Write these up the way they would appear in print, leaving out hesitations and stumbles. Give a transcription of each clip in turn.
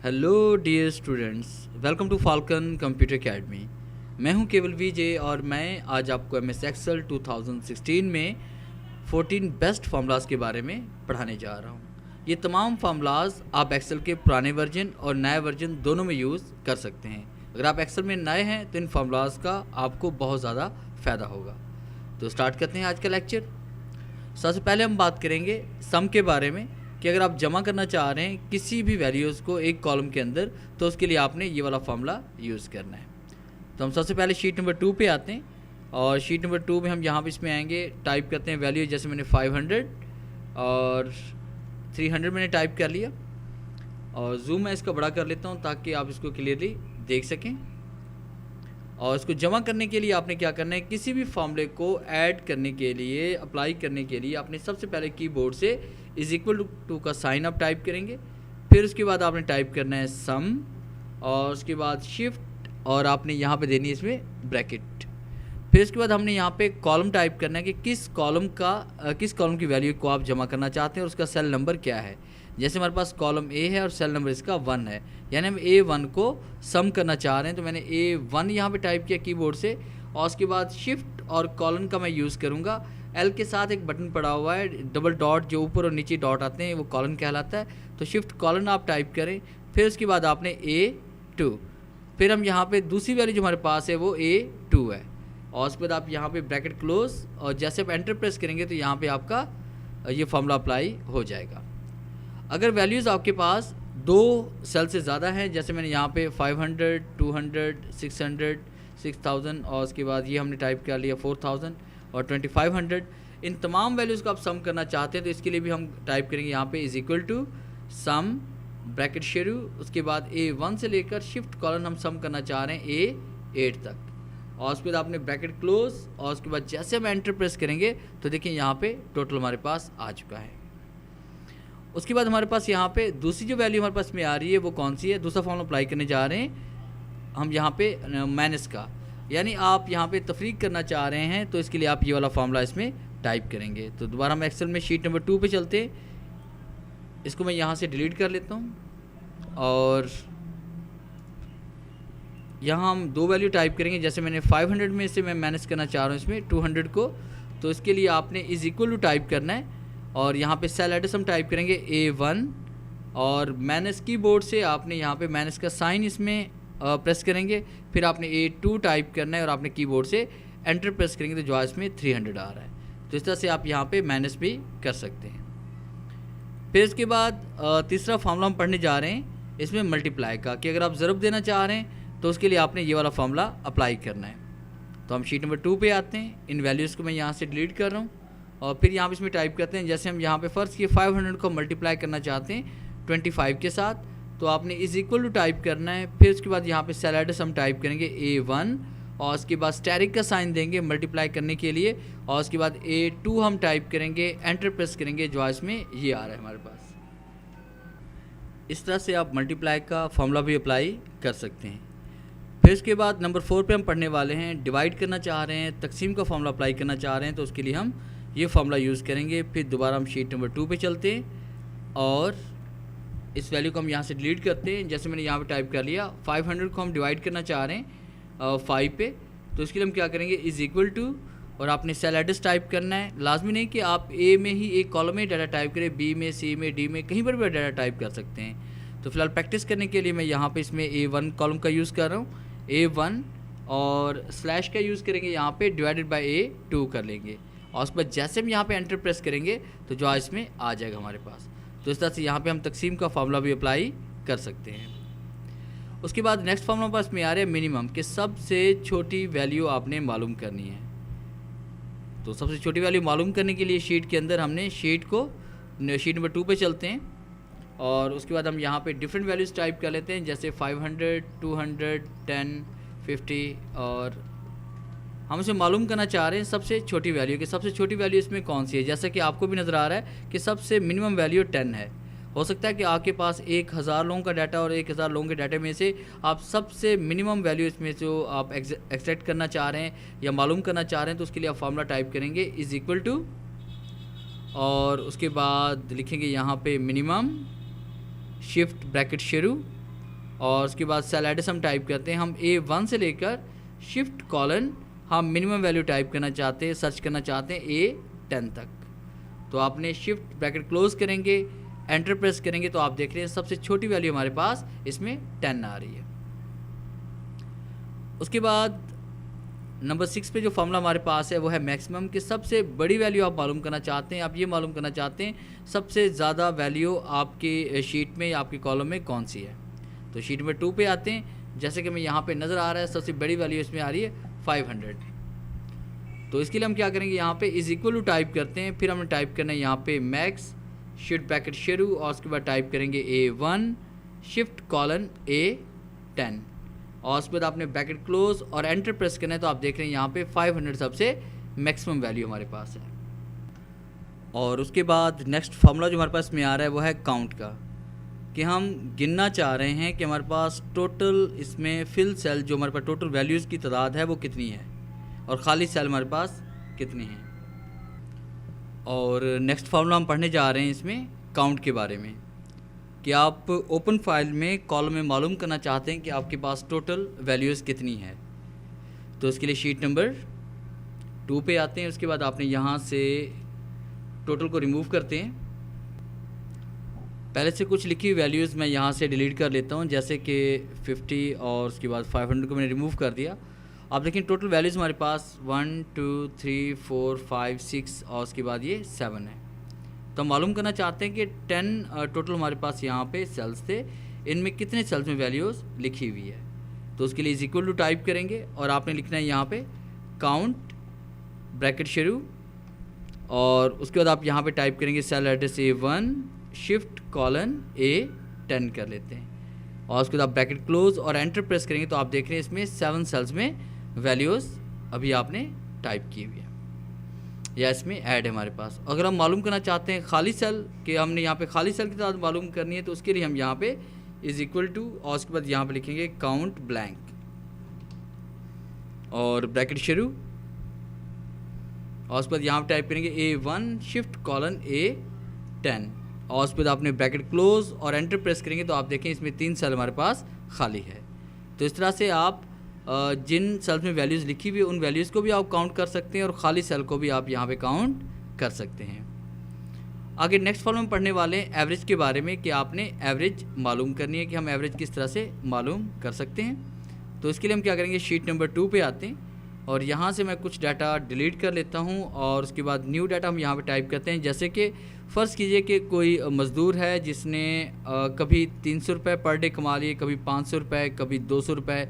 Hello dear students, welcome to Falcon computer academy. मैं हूं केवल विजय और मैं आज आपको एम एस एक्सेल 2016 में 14 बेस्ट फार्मूलाज के बारे में पढ़ाने जा रहा हूं। ये तमाम फार्मूलाज आप एक्सेल के पुराने वर्जन और नए वर्जन दोनों में यूज़ कर सकते हैं। अगर आप एक्सेल में नए हैं तो इन फार्मूलाज का आपको बहुत ज़्यादा फ़ायदा होगा। तो स्टार्ट करते हैं आज का लेक्चर। सबसे पहले हम बात करेंगे सम के बारे में कि अगर आप जमा करना चाह रहे हैं किसी भी वैल्यूज़ को एक कॉलम के अंदर तो उसके लिए आपने ये वाला फार्मूला यूज़ करना है। तो हम सबसे पहले शीट नंबर 2 पे आते हैं और शीट नंबर 2 में हम यहाँ पे इसमें आएंगे, टाइप करते हैं वैल्यू। जैसे मैंने 500 और 300 मैंने टाइप कर लिया और जूम मैं इसका बड़ा कर लेता हूँ ताकि आप इसको क्लियरली देख सकें। और इसको जमा करने के लिए आपने क्या करना है, किसी भी फॉर्मूले को ऐड करने के लिए, अप्लाई करने के लिए आपने सबसे पहले कीबोर्ड से इज इक्वल टू का साइन आप टाइप करेंगे। फिर उसके बाद आपने टाइप करना है सम और उसके बाद शिफ्ट और आपने यहाँ पे देनी है इसमें ब्रैकेट। फिर उसके बाद हमने यहाँ पे कॉलम टाइप करना है कि किस कॉलम की वैल्यू को आप जमा करना चाहते हैं और उसका सेल नंबर क्या है। जैसे हमारे पास कॉलम ए है और सेल नंबर इसका 1 है, यानी हम A1 को सम करना चाह रहे हैं। तो मैंने A1 यहाँ पे टाइप किया कीबोर्ड से और उसके बाद शिफ्ट और कॉलन का मैं यूज़ करूँगा। L के साथ एक बटन पड़ा हुआ है, डबल डॉट, जो ऊपर और नीचे डॉट आते हैं वो कॉलन कहलाता है। तो शिफ्ट कॉलन आप टाइप करें। फिर उसके बाद आपने A2, फिर हम यहाँ पे दूसरी वैल्यू जो हमारे पास है वो A2 है और उसके बाद आप यहाँ पे ब्रैकेट क्लोज और जैसे आप एंटर प्रेस करेंगे तो यहाँ पे आपका ये फॉर्मूला अप्लाई हो जाएगा। अगर वैल्यूज़ आपके पास दो सेल से ज़्यादा हैं, जैसे मैंने यहाँ पे 500, 200, 600, 6000 और उसके बाद ये हमने टाइप कर लिया 4000 और 2500, इन तमाम वैल्यूज़ को आप सम करना चाहते हैं तो इसके लिए भी हम टाइप करेंगे यहाँ पे is equal to sum bracket शुरू, उसके बाद A1 से लेकर शिफ्ट कॉलन हम सम करना चाह रहे हैं A8 तक और उसके बाद आपने ब्रैकेट क्लोज और उसके बाद जैसे हम एंटर प्रेस करेंगे तो देखिए यहाँ पे टोटल हमारे पास आ चुका है। उसके बाद हमारे पास यहाँ पे दूसरी जो वैल्यू हमारे पास में आ रही है वो कौन सी है, दूसरा फॉर्मूला अप्लाई करने जा रहे हैं हम यहाँ पे माइनस का, यानी आप यहाँ पे तफरीक करना चाह रहे हैं तो इसके लिए आप ये वाला फार्मूला इसमें टाइप करेंगे। तो दोबारा हम एक्सेल में शीट नंबर 2 पे चलते हैं, इसको मैं यहाँ से डिलीट कर लेता हूँ और यहाँ हम दो वैल्यू टाइप करेंगे। जैसे मैंने 500 में से मैं माइनस करना चाह रहा हूँ इसमें 200 को, तो इसके लिए आपने इज इक्वल टू टाइप करना है और यहाँ पे सेल एड्रेस हम टाइप करेंगे A1 और माइनस कीबोर्ड से आपने यहाँ पे माइनस का साइन इसमें प्रेस करेंगे। फिर आपने A2 टाइप करना है और आपने कीबोर्ड से एंटर प्रेस करेंगे तो जो इसमें 300 आ रहा है। तो इस तरह से आप यहाँ पे माइनस भी कर सकते हैं। फिर इसके बाद तीसरा फार्मूला हम पढ़ने जा रहे हैं इसमें मल्टीप्लाई का, कि अगर आप ज़रब देना चाह रहे हैं तो उसके लिए आपने ये वाला फार्मूला अप्लाई करना है। तो हम शीट नंबर 2 पे आते हैं, इन वैल्यूज़ को मैं यहाँ से डिलीट कर रहा हूँ और फिर यहाँ पे इसमें टाइप करते हैं। जैसे हम यहाँ पे फ़र्ज़ किए 500 को मल्टीप्लाई करना चाहते हैं 25 के साथ, तो आपने इज इक्वल टू टाइप करना है। फिर उसके बाद यहाँ पे सेल एड्रेस हम टाइप करेंगे A1 और उसके बाद स्टैरिक का साइन देंगे मल्टीप्लाई करने के लिए और उसके बाद A2 हम टाइप करेंगे, एंटर प्रेस करेंगे, जो इसमें ये आ रहा है हमारे पास। इस तरह से आप मल्टीप्लाई का फॉर्मूला भी अप्लाई कर सकते हैं। फिर इसके बाद नंबर 4 पे हम पढ़ने वाले हैं, डिवाइड करना चाह रहे हैं, तकसीम का फॉर्मूला अप्लाई करना चाह रहे हैं तो उसके लिए हम ये फार्मूला यूज़ करेंगे। फिर दोबारा हम शीट नंबर 2 पे चलते हैं और इस वैल्यू को हम यहाँ से डिलीट करते हैं। जैसे मैंने यहाँ पे टाइप कर लिया 500 को हम डिवाइड करना चाह रहे हैं 5 पे, तो इसके लिए हम क्या करेंगे इज इक्वल टू और आपने सेल एड्रेस टाइप करना है। लाजमी नहीं कि आप A में ही एक कॉलम में डाटा टाइप करें, B में, C में, D में, कहीं पर भी डाटा टाइप कर सकते हैं। तो फिलहाल प्रैक्टिस करने के लिए मैं यहाँ पर इसमें A1 कॉलम का यूज़ कर रहा हूँ, A1 और स्लैश का यूज़ करेंगे यहाँ पे, डिवाइडेड बाय A2 कर लेंगे और उसके बाद जैसे हम यहाँ पे एंटर प्रेस करेंगे तो जो इसमें आ जाएगा हमारे पास। तो इस तरह से यहाँ पे हम तकसीम का फार्मूला भी अप्लाई कर सकते हैं। उसके बाद नेक्स्ट फार्मूला पास में आ रहा है मिनिमम, कि सबसे छोटी वैल्यू आपने मालूम करनी है। तो सबसे छोटी वैल्यू मालूम करने के लिए शीट के अंदर हमने शीट नंबर 2 पे चलते हैं और उसके बाद हम यहाँ पे डिफरेंट वैल्यूज़ टाइप कर लेते हैं। जैसे 500, 200, 10, 50 और हम इसे मालूम करना चाह रहे हैं सबसे छोटी वैल्यू, कि सबसे छोटी वैल्यू इसमें कौन सी है। जैसा कि आपको भी नज़र आ रहा है कि सबसे मिनिमम वैल्यू 10 है। हो सकता है कि आपके पास 1000 लोगों का डाटा और 1000 लोगों के डाटे में से आप सबसे मिनिमम वैल्यू इसमें जो आप एक्सट्रैक्ट करना चाह रहे हैं या मालूम करना चाह रहे हैं, तो उसके लिए आप फार्मूला टाइप करेंगे इज इक्वल टू और उसके बाद लिखेंगे यहाँ पे मिनिमम शिफ्ट ब्रैकेट शुरू और उसके बाद सेल एड्रेस हम टाइप करते हैं, हम A1 से लेकर शिफ्ट कॉलन हम मिनिमम वैल्यू टाइप करना चाहते हैं, सर्च करना चाहते हैं A10 तक। तो आपने शिफ्ट ब्रैकेट क्लोज करेंगे, एंटर प्रेस करेंगे तो आप देख रहे हैं सबसे छोटी वैल्यू हमारे पास इसमें 10 आ रही है। उसके बाद नंबर 6 पे जो फॉर्मूला हमारे पास है वो है मैक्सिमम की सबसे बड़ी वैल्यू आप मालूम करना चाहते हैं, आप ये मालूम करना चाहते हैं सबसे ज़्यादा वैल्यू आपकी शीट में या आपकी कॉलम में कौन सी है। तो शीट नंबर 2 पे आते हैं, जैसे कि हमें यहाँ पे नज़र आ रहा है सबसे बड़ी वैल्यू इसमें आ रही है 500। तो इसके लिए हम क्या करेंगे, यहाँ पे इज इक्वल टू टाइप करते हैं, फिर हमने टाइप करना है यहाँ पे मैक्स शिफ्ट ब्रैकेट शुरू और उसके बाद टाइप करेंगे A1 शिफ्ट कॉलन A10 और उसके बाद आपने ब्रैकेट क्लोज और एंटर प्रेस करना है। तो आप देख रहे हैं यहाँ पे 500 सबसे मैक्सिमम वैल्यू हमारे पास है। और उसके बाद नेक्स्ट फार्मूला जो हमारे पास में आ रहा है वो है काउंट का, कि हम गिनना चाह रहे हैं कि हमारे पास टोटल इसमें फिल सेल जो हमारे पास टोटल वैल्यूज़ की तादाद है वो कितनी है और ख़ाली सेल हमारे पास कितने हैं। और नेक्स्ट फार्मूला हम पढ़ने जा रहे हैं इसमें काउंट के बारे में, कि आप ओपन फाइल में कॉलम में मालूम करना चाहते हैं कि आपके पास टोटल वैल्यूज़ कितनी है। तो इसके लिए शीट नंबर 2 पे आते हैं, उसके बाद आपने यहाँ से टोटल को रिमूव करते हैं। पहले से कुछ लिखी हुई वैल्यूज़ मैं यहाँ से डिलीट कर लेता हूँ, जैसे कि 50 और उसके बाद 500 को मैंने रिमूव कर दिया। आप देखें टोटल वैल्यूज़ हमारे पास 1 2 3 4 5 6 और उसके बाद ये 7 है। तो हम मालूम करना चाहते हैं कि 10 टोटल हमारे पास यहाँ पे सेल्स थे, इनमें कितने सेल्स में वैल्यूज़ लिखी हुई है। तो उसके लिए इज इक्वल टू टाइप करेंगे और आपने लिखना है यहाँ पे काउंट ब्रैकेट शुरू और उसके बाद आप यहाँ पे टाइप करेंगे cell address A1 shift colon A10 कर लेते हैं और उसके बाद आप ब्रैकेट क्लोज और एंटर प्रेस करेंगे तो आप देख रहे हैं इसमें 7 सेल्स में वैल्यूज़ अभी आपने टाइप की हुई है या इसमें ऐड है हमारे पास। अगर हम मालूम करना चाहते हैं खाली सेल कि हमने यहाँ पे खाली सेल की तादाद मालूम करनी है तो उसके लिए हम यहाँ पे इज इक्वल टू और उसके बाद यहाँ पे लिखेंगे काउंट ब्लैंक और ब्रैकेट शुरू और उसके बाद यहाँ पे टाइप करेंगे A1 शिफ्ट कॉलन A10 और उसके बाद आपने ब्रैकेट क्लोज और एंटर प्रेस करेंगे तो आप देखें इसमें 3 सेल हमारे पास खाली है। तो इस तरह से आप जिन सेल्स में वैल्यूज़ लिखी हुई उन वैल्यूज़ को भी आप काउंट कर सकते हैं और ख़ाली सेल को भी आप यहाँ पे काउंट कर सकते हैं। आगे नेक्स्ट फॉर्म में पढ़ने वाले हैं एवरेज के बारे में, कि आपने एवरेज मालूम करनी है कि हम एवरेज किस तरह से मालूम कर सकते हैं। तो इसके लिए हम क्या करेंगे, शीट नंबर 2 पे आते हैं और यहाँ से मैं कुछ डाटा डिलीट कर लेता हूँ और उसके बाद न्यू डाटा हम यहाँ पे टाइप करते हैं। जैसे कि फ़र्ज़ कीजिए कि कोई मज़दूर है जिसने कभी 300 रुपये पर डे कमा लिए, कभी 500 रुपये, कभी 200 रुपये,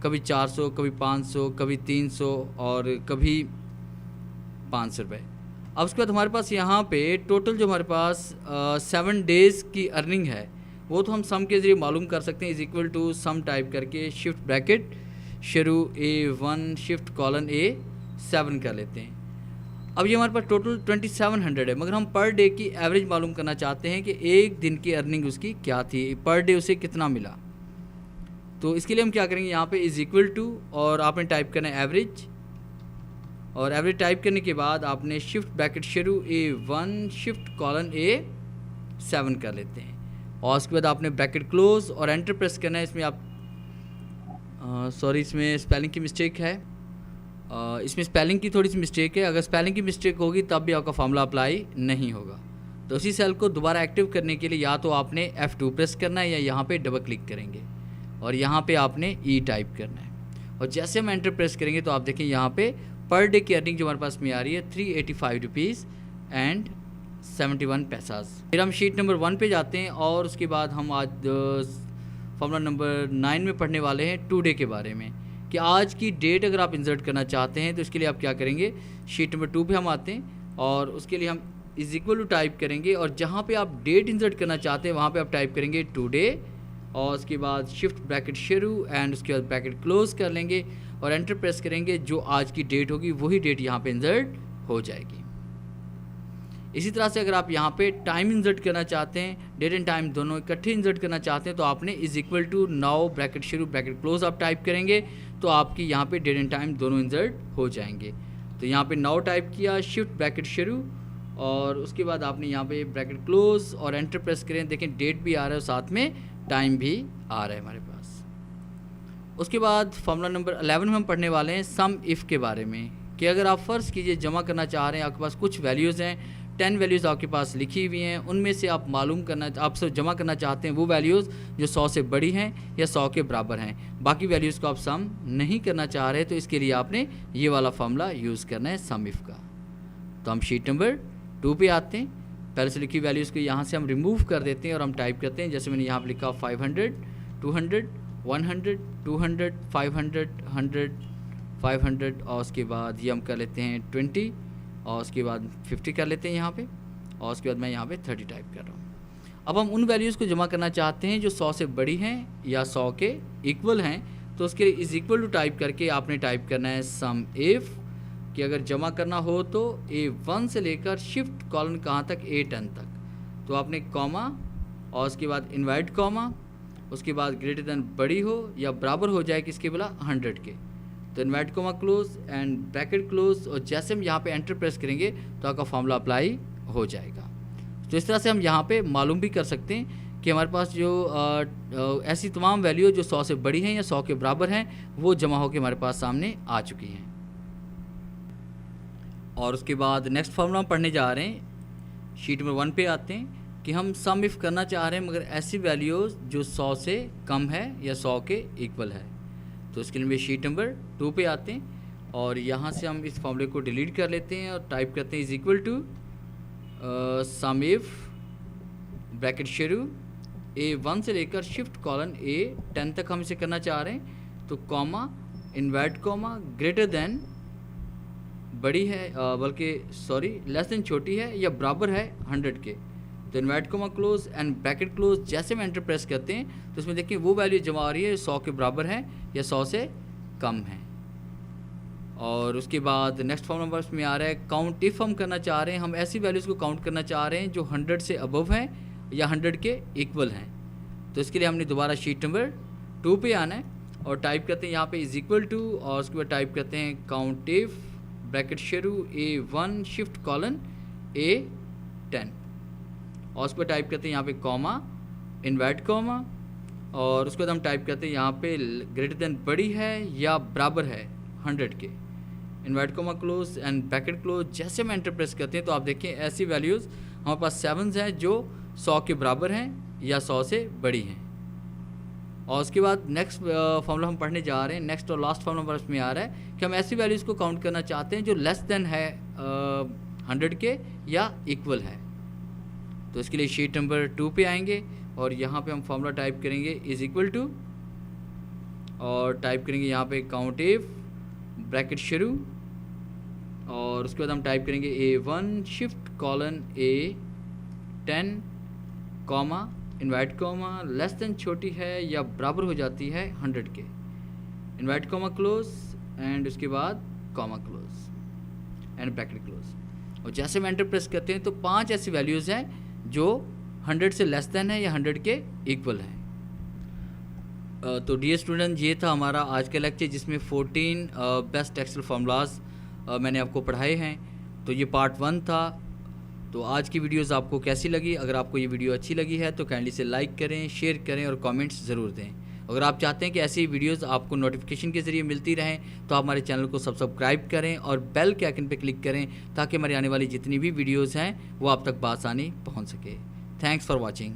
कभी 400, कभी 500, कभी 300 और कभी 500 रुपये। अब उसके बाद हमारे पास यहाँ पे टोटल जो हमारे पास 7 डेज़ की अर्निंग है वो तो हम सम के ज़रिए मालूम कर सकते हैं। Is equal to sum type करके शिफ्ट ब्रैकेट शुरू A1 शिफ्ट कॉलन A7 कर लेते हैं। अब ये हमारे पास टोटल 2700 है, मगर हम पर डे की एवरेज मालूम करना चाहते हैं कि एक दिन की अर्निंग उसकी क्या थी, पर डे उसे कितना मिला। तो इसके लिए हम क्या करेंगे, यहाँ पे इज़ इक्वल टू और आपने टाइप करना है एवरेज और एवरेज टाइप करने के बाद आपने शिफ्ट ब्रैकेट शुरू A1 शिफ्ट कॉलन A7 कर लेते हैं और उसके बाद आपने ब्रैकेट क्लोज और एंटर प्रेस करना है। इसमें आप सॉरी इसमें स्पेलिंग की मिस्टेक है, इसमें स्पेलिंग की थोड़ी सी मिस्टेक है। अगर स्पेलिंग की मिस्टेक होगी तब भी आपका फार्मूला अप्लाई नहीं होगा। तो उसी सेल को दोबारा एक्टिव करने के लिए या तो आपने F2 प्रेस करना है या यहाँ पे डबल क्लिक करेंगे और यहाँ पे आपने E टाइप करना है और जैसे हम एंटर प्रेस करेंगे तो आप देखें यहाँ पे पर डे की अर्निंग जो हमारे पास में आ रही है 385 रुपीज़ एंड 71 पैसाज। फिर हम शीट नंबर 1 पे जाते हैं और उसके बाद हम आज फार्मूला नंबर 9 में पढ़ने वाले हैं टू डे के बारे में, कि आज की डेट अगर आप इंसर्ट करना चाहते हैं तो इसके लिए आप क्या करेंगे, शीट नंबर 2 पे हम आते हैं और उसके लिए हम इज इक्वल टू टाइप करेंगे और जहाँ पे आप डेट इंसर्ट करना चाहते हैं वहाँ पे आप टाइप करेंगे टुडे और उसके बाद शिफ्ट ब्रैकेट शुरू एंड उसके बाद ब्रैकेट क्लोज कर लेंगे और एंटर प्रेस करेंगे। जो आज की डेट होगी वही डेट यहाँ पे इंसर्ट हो जाएगी। इसी तरह से अगर आप यहाँ पे टाइम इंसर्ट करना चाहते हैं, डेट एंड टाइम दोनों इकट्ठे इंसर्ट करना चाहते हैं तो आपने is equal to now bracket शुरू ब्रैकेट क्लोज आप टाइप करेंगे तो आपकी यहाँ पे डेट एंड टाइम दोनों इंसर्ट हो जाएंगे। तो यहाँ पे नाउ टाइप किया, शिफ्ट ब्रैकेट शुरू और उसके बाद आपने यहाँ पे ब्रैकेट क्लोज और एंटर प्रेस करें। देखें डेट भी आ रहा है साथ में टाइम भी आ रहा है हमारे पास। उसके बाद फॉर्मूला नंबर 11 में हम पढ़ने वाले हैं सम इफ़ के बारे में, कि अगर आप फ़र्ज़ कीजिए जमा करना चाह रहे हैं, आपके पास कुछ वैल्यूज़ हैं, 10 वैल्यूज़ आपके पास लिखी हुई हैं, उनमें से आप मालूम करना, आप सब जमा करना चाहते हैं वो वैल्यूज़ जो 100 से बड़ी हैं या 100 के बराबर हैं, बाकी वैल्यूज़ को आप सम नहीं करना चाह रहे, तो इसके लिए आपने ये वाला फार्मूला यूज़ करना है सम इफ़ का। तो हम शीट नंबर 2 पे आते हैं। पहले से लिखी वैल्यूज़ को यहाँ से हम रिमूव कर देते हैं और हम टाइप करते हैं, जैसे मैंने यहाँ पर लिखा 500, 200, 100, 200, 500, 100, 500 और उसके बाद ये हम कर लेते हैं 20 और उसके बाद 50 कर लेते हैं यहाँ पे, और उसके बाद मैं यहाँ पे 30 टाइप कर रहा हूँ। अब हम उन वैल्यूज़ को जमा करना चाहते हैं जो 100 से बड़ी हैं या 100 के इक्वल हैं, तो उसके लिए इज़ इक्वल टू टाइप करके आपने टाइप करना है सम इफ़, कि अगर जमा करना हो तो A1 से लेकर शिफ्ट कॉलन कहाँ तक, A10 तक, तो आपने कॉमा और उसके बाद इनवर्ट कॉमा, उसके बाद ग्रेटर देन बड़ी हो या बराबर हो जाए किसके बोला 100 के, तो invert comma close and bracket close, और जैसे हम यहाँ पे एंटर प्रेस करेंगे तो आपका फॉर्मूला अप्लाई हो जाएगा। तो इस तरह से हम यहाँ पे मालूम भी कर सकते हैं कि हमारे पास जो ऐसी तमाम वैल्यू जो 100 से बड़ी हैं या 100 के बराबर हैं वो जमा होकर हमारे पास सामने आ चुकी हैं। और उसके बाद नेक्स्ट फार्मूला हम पढ़ने जा रहे हैं, शीट नंबर 1 पे आते हैं कि हम सम इफ़ करना चाह रहे हैं मगर ऐसी वैल्यूज़ जो 100 से कम है या 100 के इक्वल है। तो इसके लिए शीट नंबर 2 पे आते हैं और यहाँ से हम इस फॉर्मूले को डिलीट कर लेते हैं और टाइप करते हैं is equal to sum if bracket शुरू A1 से लेकर शिफ्ट कॉलन A10 तक हम इसे करना चाह रहे हैं, तो comma invert comma greater than बड़ी है बल्कि सॉरी लेस देन छोटी है या बराबर है 100 के, तो invert comma close and bracket close, जैसे हम एंटर प्रेस करते हैं तो इसमें देखिए वो वैल्यू जमा आ रही है 100 के बराबर है या 100 से कम है। और उसके बाद नेक्स्ट फॉर्म नंबर में आ रहा है काउंट इफ़ हम करना चाह रहे हैं, हम ऐसी वैल्यूज़ को काउंट करना चाह रहे हैं जो 100 से अबव हैं या 100 के इक्वल हैं। तो इसके लिए हमने दोबारा शीट नंबर 2 पे आना है और टाइप करते हैं यहाँ पे इज़ इक्वल टू और उसके बाद टाइप करते हैं काउंट इफ़ ब्रैकेट शुरू A1 शिफ्ट कॉलन A10 और उस पर टाइप करते हैं यहाँ पे कॉमा इनवर्ट कॉमा और उसके बाद हम टाइप करते हैं यहाँ पे ग्रेटर देन बड़ी है या बराबर है 100 के, invert comma close and bracket close, जैसे हम एंटर प्रेस करते हैं तो आप देखें ऐसी वैल्यूज़ हमारे पास 7 हैं जो 100 के बराबर हैं या 100 से बड़ी हैं। और उसके बाद नेक्स्ट फॉर्मूला हम पढ़ने जा रहे हैं, नेक्स्ट और लास्ट फॉर्मूला नंबर इसमें आ रहा है कि हम ऐसी वैल्यूज़ को काउंट करना चाहते हैं जो लेस देन है 100 के या इक्वल है। तो इसके लिए शीट नंबर 2 पे आएंगे और यहाँ पे हम फॉर्मूला टाइप करेंगे इज़ इक्वल टू और टाइप करेंगे यहाँ पे काउंट इफ ब्रैकेट शुरू और उसके बाद हम टाइप करेंगे A1 shift colon A10 comma invert comma less than छोटी है या बराबर हो जाती है 100 के, इनवर्ट कॉमा क्लोज एंड उसके बाद comma close and bracket close, और जैसे हम एंटर प्रेस करते हैं तो 5 ऐसी वैल्यूज़ हैं जो 100 से लेस देन है या 100 के इक्वल है। तो डियर स्टूडेंट, ये था हमारा आज का लेक्चर जिसमें 14 बेस्ट एक्सेल फार्मूलाज मैंने आपको पढ़ाए हैं। तो ये पार्ट 1 था। तो आज की वीडियोस आपको कैसी लगी? अगर आपको ये वीडियो अच्छी लगी है तो काइंडली से लाइक करें, शेयर करें और कमेंट्स ज़रूर दें। अगर आप चाहते हैं कि ऐसी वीडियोस आपको नोटिफिकेशन के ज़रिए मिलती रहें तो आप हमारे चैनल को सब्सक्राइब करें और बेल के आइकन पर क्लिक करें ताकि हमारी आने वाली जितनी भी वीडियोज़ हैं वो आप तक बआसानी पहुँच सके। Thanks for watching.